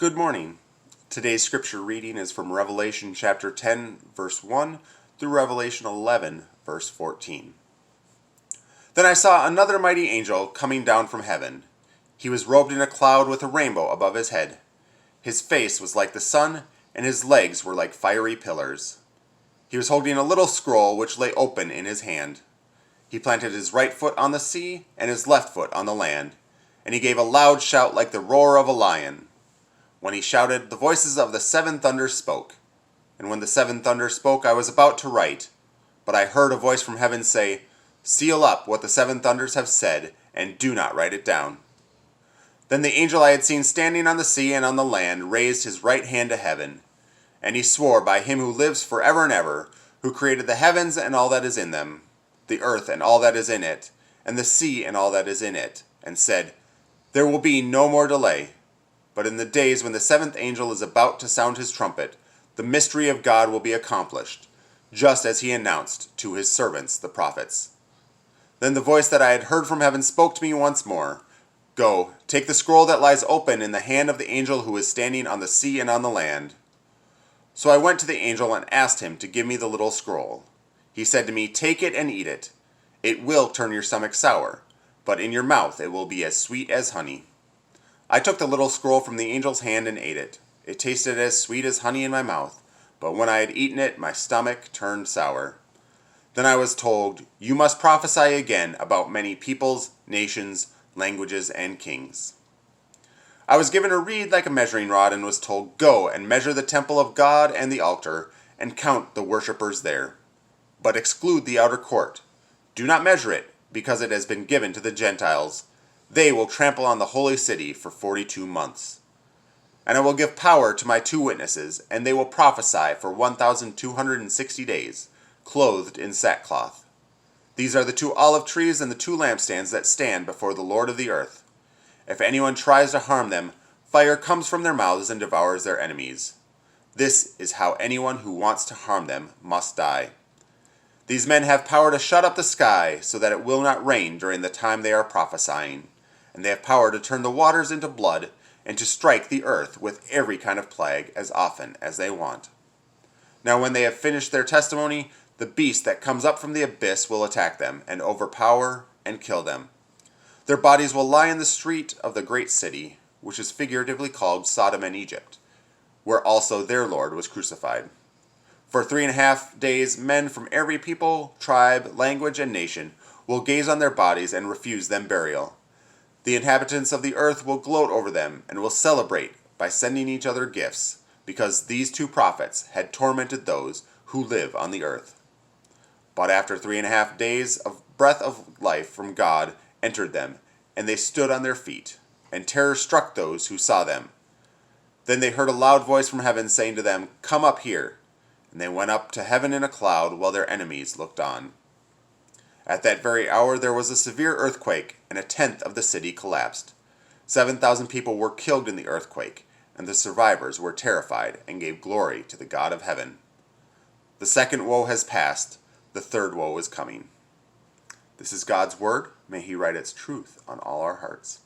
Good morning. Today's scripture reading is from Revelation chapter 10, verse 1 through Revelation 11, verse 14. Then I saw another mighty angel coming down from heaven. He was robed in a cloud with a rainbow above his head. His face was like the sun, and his legs were like fiery pillars. He was holding a little scroll which lay open in his hand. He planted his right foot on the sea and his left foot on the land, and he gave a loud shout like the roar of a lion. When he shouted, the voices of the seven thunders spoke. And when the seven thunders spoke, I was about to write. But I heard a voice from heaven say, "Seal up what the seven thunders have said, and do not write it down." Then the angel I had seen standing on the sea and on the land raised his right hand to heaven. And he swore by him who lives forever and ever, who created the heavens and all that is in them, the earth and all that is in it, and the sea and all that is in it, and said, "There will be no more delay. But in the days when the seventh angel is about to sound his trumpet, the mystery of God will be accomplished, just as he announced to his servants the prophets." Then the voice that I had heard from heaven spoke to me once more, "Go, take the scroll that lies open in the hand of the angel who is standing on the sea and on the land." So I went to the angel and asked him to give me the little scroll. He said to me, "Take it and eat it. It will turn your stomach sour, but in your mouth it will be as sweet as honey." I took the little scroll from the angel's hand and ate it. It tasted as sweet as honey in my mouth, but when I had eaten it, my stomach turned sour. Then I was told, "You must prophesy again about many peoples, nations, languages, and kings." I was given a reed like a measuring rod and was told, "Go and measure the temple of God and the altar, and count the worshippers there. But exclude the outer court. Do not measure it, because it has been given to the Gentiles. They will trample on the holy city for 42 months. And I will give power to my 2 witnesses, and they will prophesy for 1,260 days, clothed in sackcloth. These are the 2 olive trees and the 2 lampstands that stand before the Lord of the earth. If anyone tries to harm them, fire comes from their mouths and devours their enemies. This is how anyone who wants to harm them must die. These men have power to shut up the sky so that it will not rain during the time they are prophesying. And they have power to turn the waters into blood, and to strike the earth with every kind of plague as often as they want. Now when they have finished their testimony, the beast that comes up from the abyss will attack them, and overpower and kill them. Their bodies will lie in the street of the great city, which is figuratively called Sodom and Egypt, where also their Lord was crucified. For 3.5 days men from every people, tribe, language, and nation will gaze on their bodies and refuse them burial. The inhabitants of the earth will gloat over them and will celebrate by sending each other gifts, because these 2 prophets had tormented those who live on the earth. But after 3.5 days of breath of life from God entered them, and they stood on their feet, and terror struck those who saw them. Then they heard a loud voice from heaven saying to them, "Come up here." And they went up to heaven in a cloud while their enemies looked on. At that very hour there was a severe earthquake, and 1/10 of the city collapsed. 7,000 people were killed in the earthquake, and the survivors were terrified and gave glory to the God of heaven. The second woe has passed, the third woe is coming. This is God's word. May he write its truth on all our hearts.